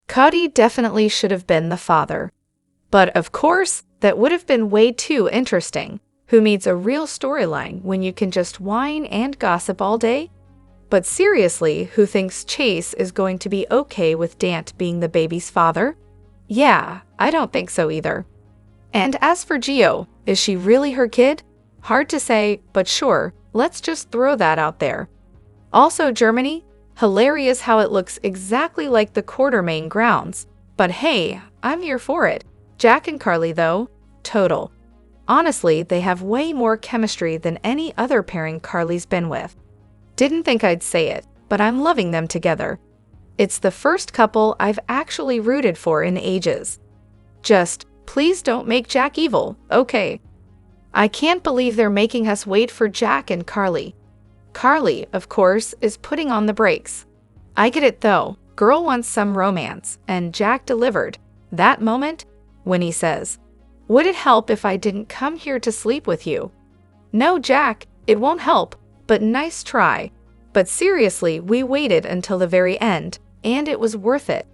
Cody definitely should have been the father. But of course, that would have been way too interesting. Who needs a real storyline when you can just whine and gossip all day? But seriously, who thinks Chase is going to be okay with Dante being the baby's father? Yeah, I don't think so either. And as for Gio, is she really her kid? Hard to say, but sure, let's just throw that out there. Also Germany, hilarious how it looks exactly like the Quartermain grounds. But hey, I'm here for it. Jack and Carly though, total. Honestly, they have way more chemistry than any other pairing Carly's been with. Didn't think I'd say it, but I'm loving them together. It's the first couple I've actually rooted for in ages. Just, please don't make Jack evil, okay? I can't believe they're making us wait for Jack and Carly. Carly, of course, is putting on the brakes. I get it though, girl wants some romance, and Jack delivered. That moment, when he says, "Would it help if I didn't come here to sleep with you?" No, Jack, it won't help, but nice try. But seriously, we waited until the very end, and it was worth it.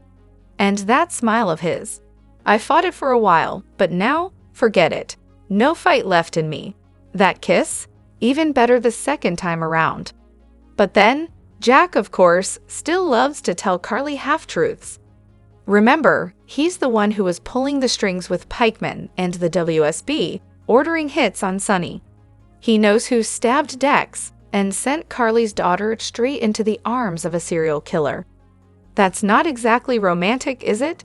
And that smile of his. I fought it for a while, but now, forget it. No fight left in me. That kiss? Even better the second time around. But then, Jack, of course, still loves to tell Carly half-truths. Remember, he's the one who was pulling the strings with Pikeman and the WSB, ordering hits on Sonny. He knows who stabbed Dex and sent Carly's daughter straight into the arms of a serial killer. That's not exactly romantic, is it?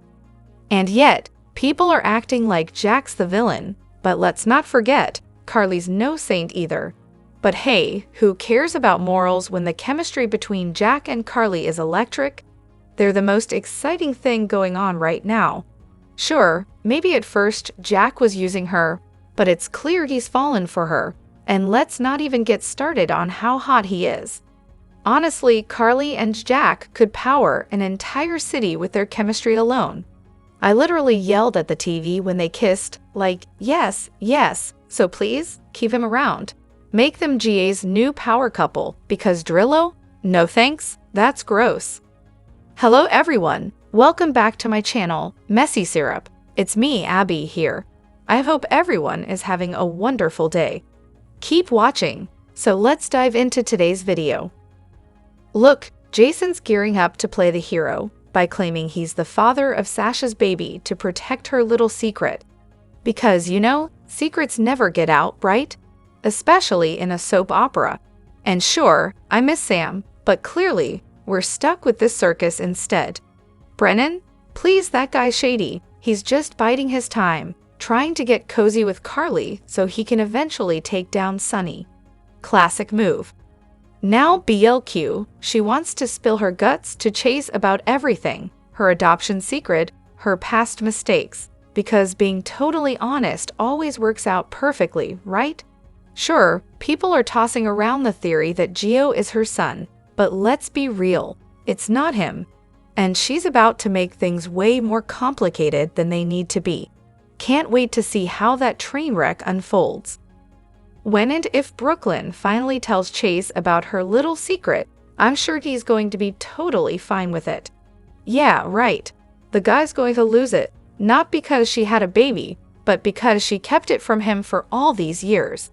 And yet, people are acting like Jack's the villain, but let's not forget, Carly's no saint either. But hey, who cares about morals when the chemistry between Jack and Carly is electric? They're the most exciting thing going on right now. Sure, maybe at first Jack was using her, but it's clear he's fallen for her. And let's not even get started on how hot he is. Honestly, Carly and Jack could power an entire city with their chemistry alone. I literally yelled at the TV when they kissed, like, yes, yes, so please, keep him around. Make them GA's new power couple, because Drillo? No thanks, that's gross. Hello everyone, welcome back to my channel, Messy Syrup. It's me, Abby, here. I hope everyone is having a wonderful day. Keep watching, so let's dive into today's video. Look, Jason's gearing up to play the hero by claiming he's the father of Sasha's baby to protect her little secret. Because, you know, secrets never get out, right? Especially in a soap opera. And sure, I miss Sam, but clearly, we're stuck with this circus instead. Brennan? Please, that guy's shady. He's just biding his time, trying to get cozy with Carly so he can eventually take down Sonny. Classic move. Now BLQ, she wants to spill her guts to Chase about everything, her adoption secret, her past mistakes, because being totally honest always works out perfectly, right? Sure, people are tossing around the theory that Gio is her son, but let's be real, it's not him. And she's about to make things way more complicated than they need to be. Can't wait to see how that train wreck unfolds. When and if Brooklyn finally tells Chase about her little secret, I'm sure he's going to be totally fine with it. Yeah, right. The guy's going to lose it, not because she had a baby, but because she kept it from him for all these years.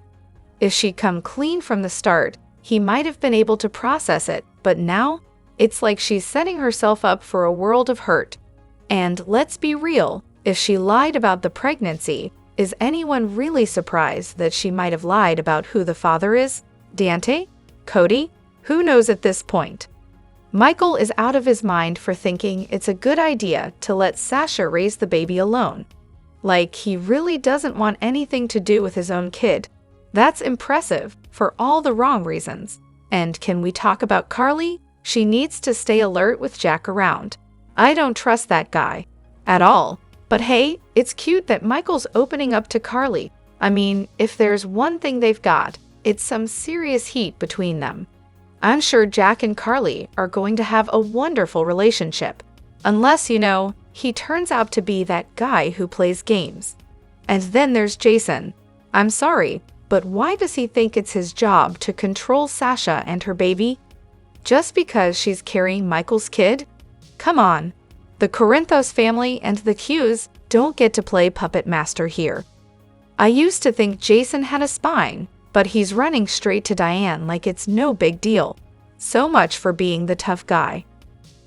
If she'd come clean from the start, he might have been able to process it, but now, it's like she's setting herself up for a world of hurt. And let's be real, if she lied about the pregnancy, is anyone really surprised that she might have lied about who the father is? Dante? Cody? Who knows at this point? Michael is out of his mind for thinking it's a good idea to let Sasha raise the baby alone. Like, he really doesn't want anything to do with his own kid. That's impressive, for all the wrong reasons. And can we talk about Carly? She needs to stay alert with Jack around. I don't trust that guy. At all. But hey, it's cute that Michael's opening up to Carly. I mean, if there's one thing they've got, it's some serious heat between them. I'm sure Jack and Carly are going to have a wonderful relationship. Unless, you know, he turns out to be that guy who plays games. And then there's Jason. I'm sorry, but why does he think it's his job to control Sasha and her baby? Just because she's carrying Michael's kid? Come on. The Corinthos family and the Qs don't get to play puppet master here. I used to think Jason had a spine, but he's running straight to Diane like it's no big deal. So much for being the tough guy.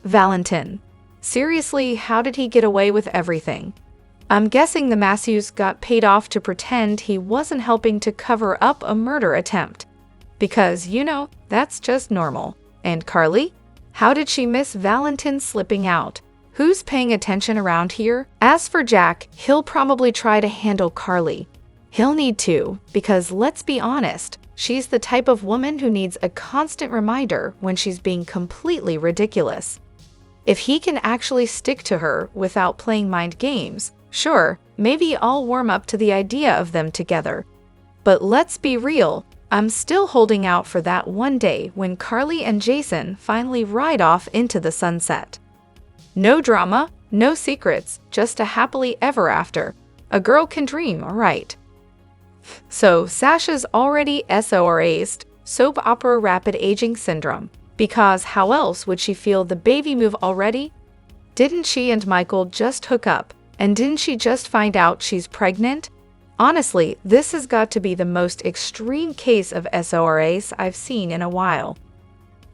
Valentin. Seriously, how did he get away with everything? I'm guessing the Matthews got paid off to pretend he wasn't helping to cover up a murder attempt. Because, that's just normal. And Carly? How did she miss Valentin slipping out? Who's paying attention around here? As for Jack, he'll probably try to handle Carly. He'll need to, because let's be honest, she's the type of woman who needs a constant reminder when she's being completely ridiculous. If he can actually stick to her without playing mind games, sure, maybe I'll warm up to the idea of them together. But let's be real, I'm still holding out for that one day when Carly and Jason finally ride off into the sunset. No drama, no secrets, just a happily ever after. A girl can dream, right? So Sasha's already SORA'd, soap opera rapid aging syndrome. Because how else would she feel the baby move already? Didn't she and Michael just hook up? And didn't she just find out she's pregnant? Honestly, this has got to be the most extreme case of SORAs I've seen in a while.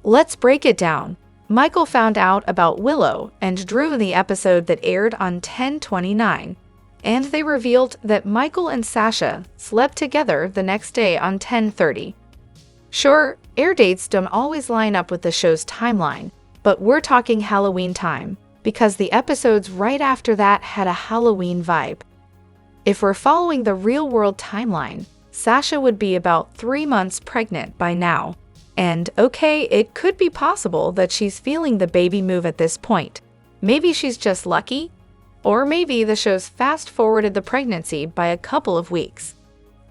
Let's break it down. Michael found out about Willow and Drew in the episode that aired on 10/29, and they revealed that Michael and Sasha slept together the next day on 10/30. Sure, air dates don't always line up with the show's timeline, but we're talking Halloween time, because the episodes right after that had a Halloween vibe. If we're following the real-world timeline, Sasha would be about 3 months pregnant by now. And okay, it could be possible that she's feeling the baby move at this point. Maybe she's just lucky, or maybe the show's fast-forwarded the pregnancy by a couple of weeks.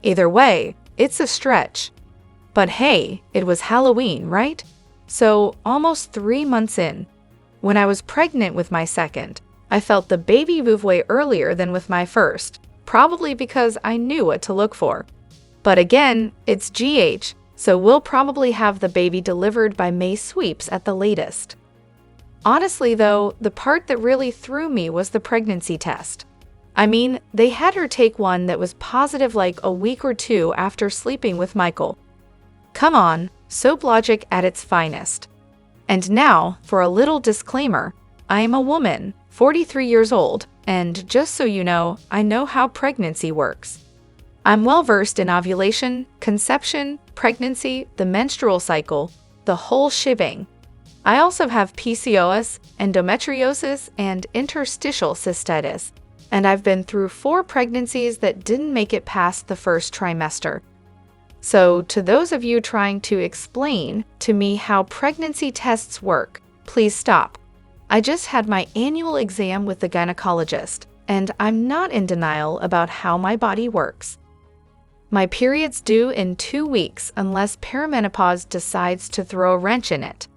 Either way, it's a stretch. But hey, it was Halloween, right? So, almost 3 months in. When I was pregnant with my second, I felt the baby move way earlier than with my first, probably because I knew what to look for. But again, it's GH, so we'll probably have the baby delivered by May sweeps at the latest. Honestly though, the part that really threw me was the pregnancy test. I mean, they had her take one that was positive like a week or two after sleeping with Michael. Come on, soap logic at its finest. And now, for a little disclaimer, I am a woman, 43 years old, and just so you know, I know how pregnancy works. I'm well versed in ovulation, conception, pregnancy, the menstrual cycle, the whole shebang. I also have PCOS, endometriosis, and interstitial cystitis, and I've been through 4 pregnancies that didn't make it past the first trimester. So, to those of you trying to explain to me how pregnancy tests work, please stop. I just had my annual exam with the gynecologist, and I'm not in denial about how my body works. My period's due in 2 weeks unless perimenopause decides to throw a wrench in it.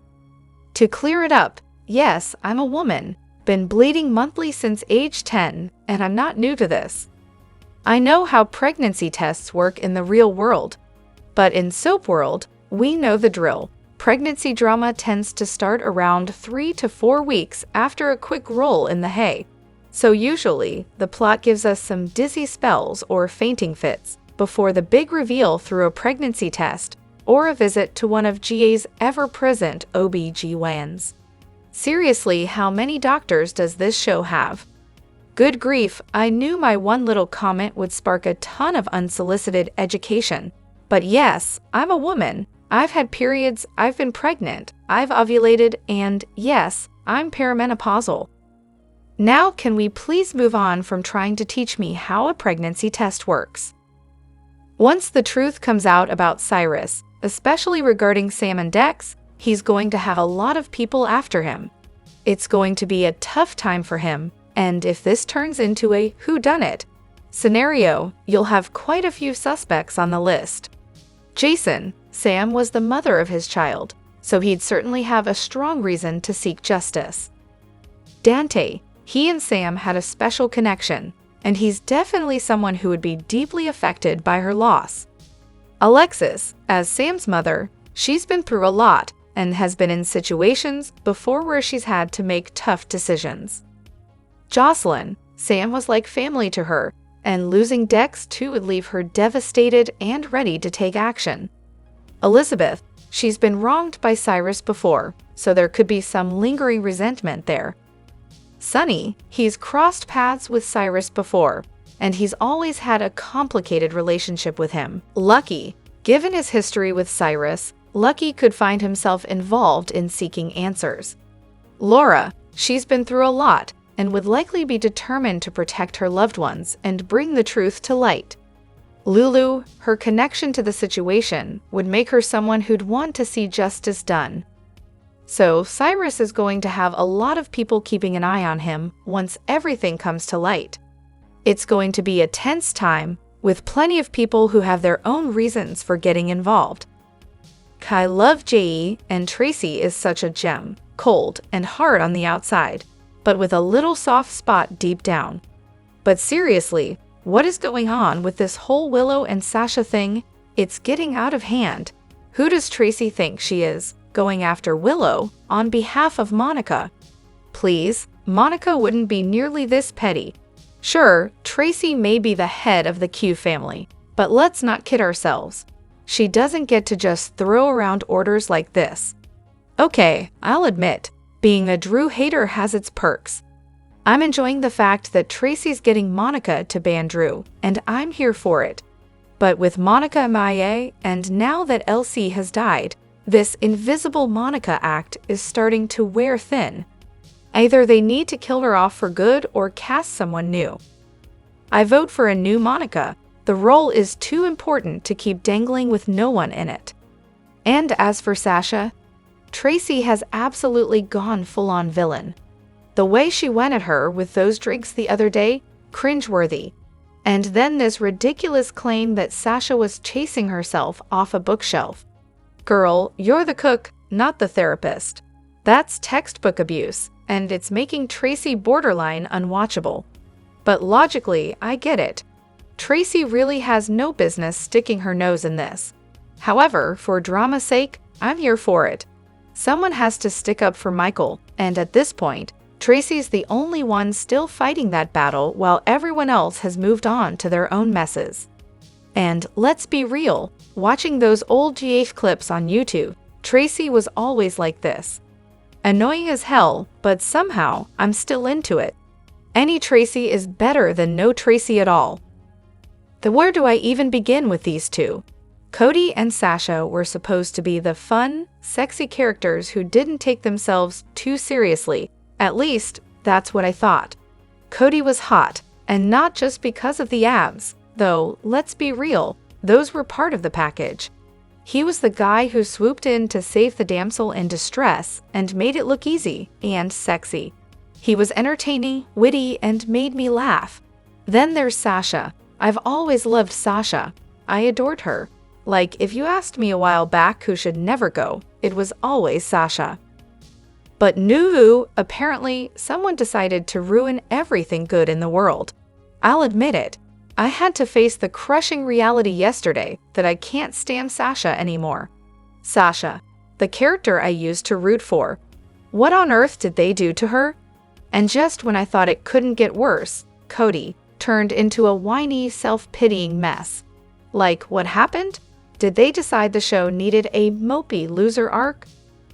To clear it up, yes, I'm a woman, been bleeding monthly since age 10, and I'm not new to this. I know how pregnancy tests work in the real world, but in soap world, we know the drill. Pregnancy drama tends to start around 3 to 4 weeks after a quick roll in the hay. So usually, the plot gives us some dizzy spells or fainting fits before the big reveal through a pregnancy test or a visit to one of GA's ever-present OB-GYNs. Seriously, how many doctors does this show have? Good grief, I knew my one little comment would spark a ton of unsolicited education. But yes, I'm a woman. I've had periods, I've been pregnant, I've ovulated, and yes, I'm perimenopausal. Now can we please move on from trying to teach me how a pregnancy test works? Once the truth comes out about Cyrus, especially regarding Sam and Dex, he's going to have a lot of people after him. It's going to be a tough time for him, and if this turns into a whodunit scenario, you'll have quite a few suspects on the list. Jason, Sam was the mother of his child, so he'd certainly have a strong reason to seek justice. Dante, he and Sam had a special connection, and he's definitely someone who would be deeply affected by her loss. Alexis, as Sam's mother, she's been through a lot and has been in situations before where she's had to make tough decisions. Jocelyn, Sam was like family to her, and losing Dex too would leave her devastated and ready to take action. Elizabeth, she's been wronged by Cyrus before, so there could be some lingering resentment there. Sonny, he's crossed paths with Cyrus before, and he's always had a complicated relationship with him. Lucky, given his history with Cyrus, Lucky could find himself involved in seeking answers. Laura, she's been through a lot and would likely be determined to protect her loved ones and bring the truth to light. Lulu, her connection to the situation would make her someone who'd want to see justice done. So Cyrus is going to have a lot of people keeping an eye on him once everything comes to light. It's going to be a tense time, with plenty of people who have their own reasons for getting involved. Kai loved J.E., and Tracy is such a gem, cold and hard on the outside, but with a little soft spot deep down. But seriously, what is going on with this whole Willow and Sasha thing? It's getting out of hand. Who does Tracy think she is, going after Willow on behalf of Monica? Please, Monica wouldn't be nearly this petty. Sure, Tracy may be the head of the Q family, but let's not kid ourselves. She doesn't get to just throw around orders like this. Okay, I'll admit, being a Drew hater has its perks. I'm enjoying the fact that Tracy's getting Monica to ban Drew, and I'm here for it. But with Monica MIA, and now that LC has died, this invisible Monica act is starting to wear thin. Either they need to kill her off for good or cast someone new. I vote for a new Monica. The role is too important to keep dangling with no one in it. And as for Sasha, Tracy has absolutely gone full-on villain. The way she went at her with those drinks the other day, cringeworthy. And then this ridiculous claim that Sasha was chasing herself off a bookshelf. Girl, you're the cook, not the therapist. That's textbook abuse, and it's making Tracy borderline unwatchable. But logically, I get it. Tracy really has no business sticking her nose in this. However, for drama's sake, I'm here for it. Someone has to stick up for Michael, and at this point, Tracy's the only one still fighting that battle while everyone else has moved on to their own messes. And let's be real, watching those old GH clips on YouTube, Tracy was always like this. Annoying as hell, but somehow I'm still into it. Any Tracy is better than no Tracy at all. Then where do I even begin with these two? Cody and Sasha were supposed to be the fun, sexy characters who didn't take themselves too seriously. At least, that's what I thought. Cody was hot, and not just because of the abs, though, let's be real, those were part of the package. He was the guy who swooped in to save the damsel in distress and made it look easy and sexy. He was entertaining, witty, and made me laugh. Then there's Sasha. I've always loved Sasha. I adored her. Like, if you asked me a while back who should never go, it was always Sasha. But Nuvu, apparently, someone decided to ruin everything good in the world. I'll admit it. I had to face the crushing reality yesterday that I can't stand Sasha anymore. Sasha, the character I used to root for. What on earth did they do to her? And just when I thought it couldn't get worse, Cody turned into a whiny, self-pitying mess. Like, what happened? Did they decide the show needed a mopey loser arc?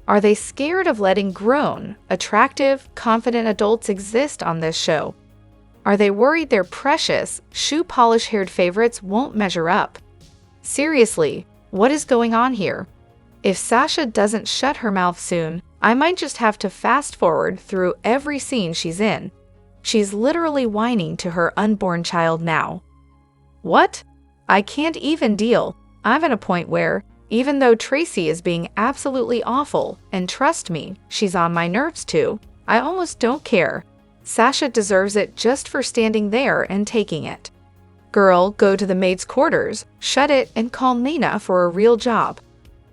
Are they scared of letting grown, attractive, confident adults exist on this show? Are they worried their precious, shoe-polish-haired favorites won't measure up? Seriously, what is going on here? If Sasha doesn't shut her mouth soon, I might just have to fast-forward through every scene she's in. She's literally whining to her unborn child now. What? I can't even deal. I'm at a point where, even though Tracy is being absolutely awful, and trust me, she's on my nerves too, I almost don't care. Sasha deserves it just for standing there and taking it. Girl, go to the maid's quarters, shut it, and call Nina for a real job.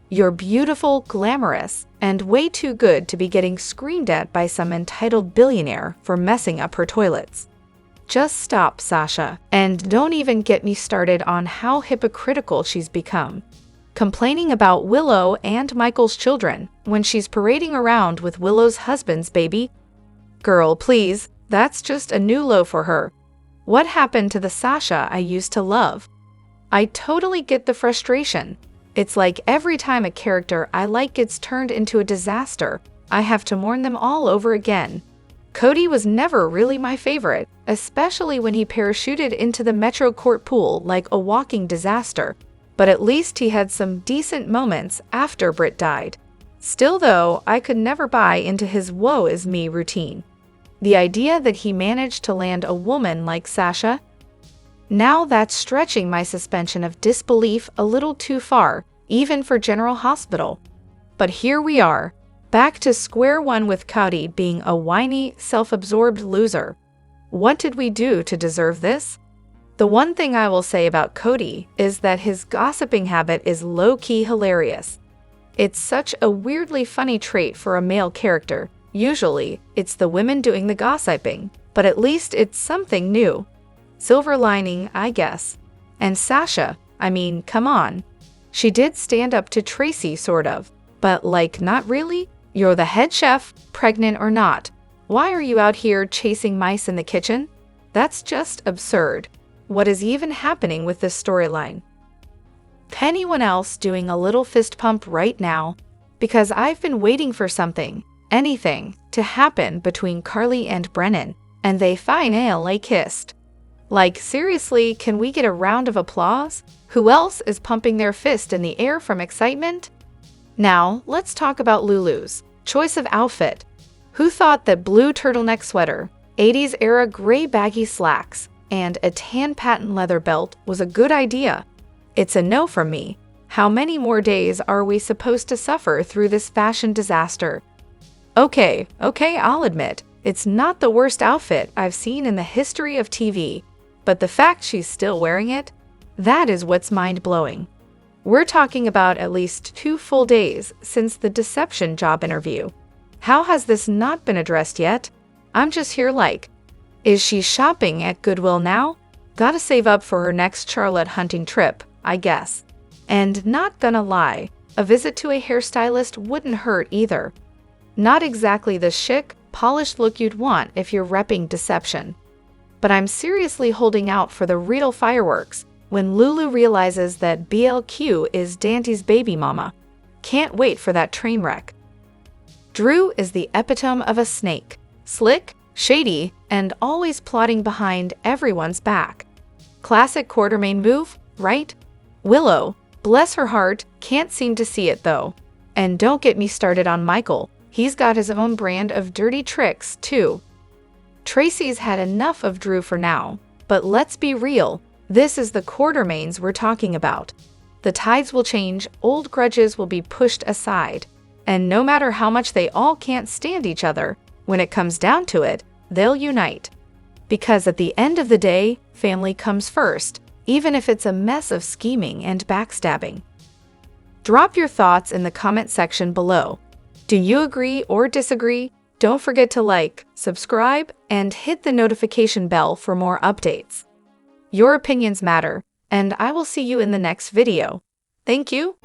You're beautiful, glamorous, and way too good to be getting screamed at by some entitled billionaire for messing up her toilets. Just stop, Sasha, and don't even get me started on how hypocritical she's become. Complaining about Willow and Michael's children when she's parading around with Willow's husband's baby. Girl, please, That's just a new low for her. What happened to the Sasha I used to love? I totally get the frustration. It's like every time a character I like gets turned into a disaster, I have to mourn them all over again. Cody was never really my favorite, especially when he parachuted into the Metro Court pool like a walking disaster, but at least he had some decent moments after Britt died. Still though, I could never buy into his woe is me routine. The idea that he managed to land a woman like Sasha? Now that's stretching my suspension of disbelief a little too far, even for General Hospital. But here we are, back to square one with Cody being a whiny, self-absorbed loser. What did we do to deserve this? The one thing I will say about Cody is that his gossiping habit is low-key hilarious. It's such a weirdly funny trait for a male character. Usually, it's the women doing the gossiping, but at least it's something new. Silver lining, I guess. And Sasha, I mean, come on. She did stand up to Tracy, sort of, but like, not really. You're the head chef, pregnant or not. Why are you out here chasing mice in the kitchen? That's just absurd. What is even happening with this storyline? Anyone else doing a little fist pump right now? Because I've been waiting for something, anything, to happen between Carly and Brennan, and they finally kissed. Like, seriously, can we get a round of applause? Who else is pumping their fist in the air from excitement? Now, let's talk about Lulu's choice of outfit. Who thought that blue turtleneck sweater, 80s era gray baggy slacks, and a tan patent leather belt was a good idea? It's a no from me. How many more days are we supposed to suffer through this fashion disaster? Okay, I'll admit, it's not the worst outfit I've seen in the history of TV, but the fact she's still wearing it, that is what's mind-blowing. We're talking about at least 2 full days since the deception job interview. How has this not been addressed yet? I'm just here like, is she shopping at Goodwill now? Gotta save up for her next Charlotte hunting trip, I guess. And not gonna lie, a visit to a hairstylist wouldn't hurt either. Not exactly the chic, polished look you'd want if you're repping deception. But I'm seriously holding out for the real fireworks when Lulu realizes that BLQ is Dante's baby mama. Can't wait for that train wreck. Drew is the epitome of a snake. Slick, shady, and always plotting behind everyone's back. Classic Quartermain move, right? Willow, bless her heart, can't seem to see it though. And don't get me started on Michael. He's got his own brand of dirty tricks, too. Tracy's had enough of Drew for now, but let's be real, this is the Quartermains we're talking about. The tides will change, old grudges will be pushed aside, and no matter how much they all can't stand each other, when it comes down to it, they'll unite. Because at the end of the day, family comes first, even if it's a mess of scheming and backstabbing. Drop your thoughts in the comment section below. Do you agree or disagree? Don't forget to like, subscribe, and hit the notification bell for more updates. Your opinions matter, and I will see you in the next video. Thank you.